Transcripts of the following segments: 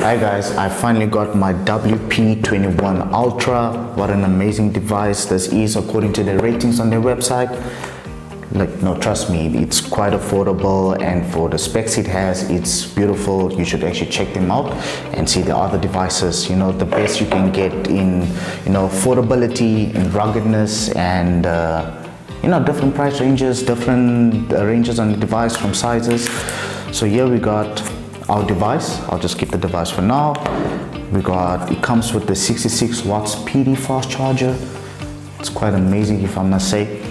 Hi guys, I finally got my WP21 Ultra. What an amazing device this is according to the ratings on their website. Like, no, trust me, it's quite affordable, and for the specs it has, it's beautiful. You should actually check them out and see the other devices. You know, the best you can get in, affordability and ruggedness, and different price ranges, different ranges on the device from sizes. So here we got our device. I'll just keep the device for now. It comes with the 66 watts PD fast charger. It's quite amazing, if I must say.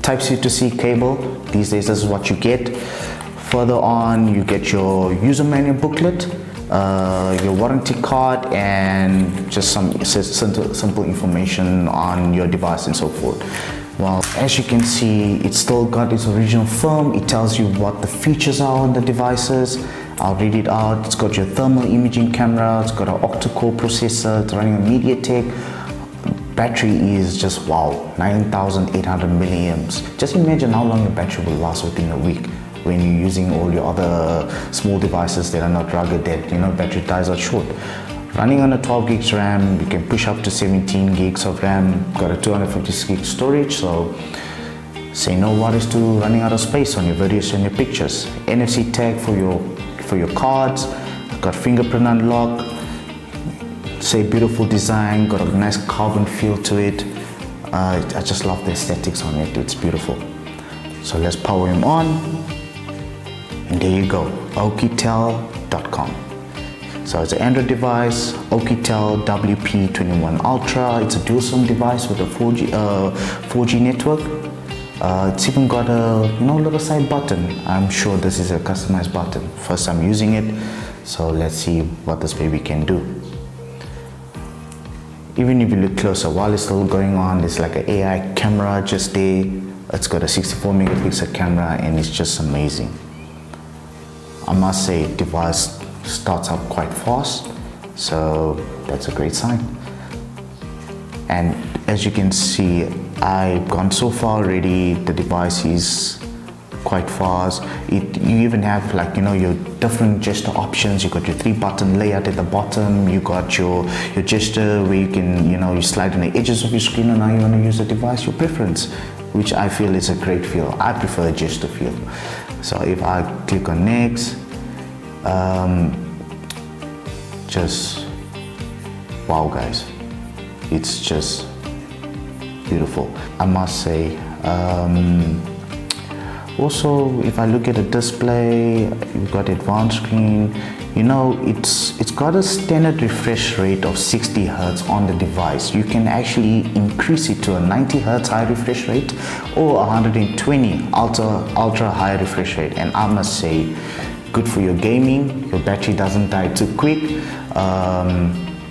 Type-C to C cable. These days this is what you get. Further on, you get your user manual booklet, your warranty card, and just some simple information on your device and so forth. Well, as you can see, it's still got its original film. It tells you what the features are on the devices. I'll read it out. It's got your thermal imaging camera. It's got an octa-core processor. It's running a MediaTek. Battery is just wow, 9,800 milliamps. Just imagine how long your battery will last within a week when you're using all your other small devices that are not rugged, that battery dies out short. Running on a 12 gigs RAM, you can push up to 17 gigs of RAM. Got a 256 gig storage, so say no worries to running out of space on your videos and your pictures. NFC tag for your cards. Got fingerprint unlock. Say beautiful design, got a nice carbon feel to it. I just love the aesthetics on it. It's beautiful. So let's power him on, and there you go, Oukitel.com. So it's an Android device, Oukitel WP21 Ultra. It's a dual SIM device with a 4G network. It's even got a little side button. I'm sure this is a customized button. First time using it, so let's see what this baby can do. Even if you look closer, while it's still going on, there's like an AI camera just there. It's got a 64 megapixel camera, and it's just amazing. I must say, the device starts up quite fast, so that's a great sign. And as you can see, I've gone so far already. The device is quite fast. You even have your different gesture options. You got your 3-button layout at the bottom. You got your gesture where you can you slide on the edges of your screen, and now you want to use the device, your preference, which I feel is a great feel. I prefer a gesture feel. So if I click on next, just wow guys, it's just beautiful, I must say. Also, if I look at the display, you've got advanced screen. It's got a standard refresh rate of 60 Hz on the device. You can actually increase it to a 90 Hz high refresh rate or 120 ultra high refresh rate. And I must say, good for your gaming. Your battery doesn't die too quick.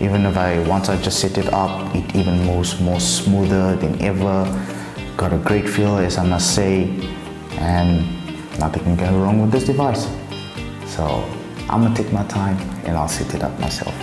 Even if once I just set it up, it even moves more smoother than ever. Got a great feel, as I must say. And nothing can go wrong with this device. So I'm gonna take my time and I'll set it up myself.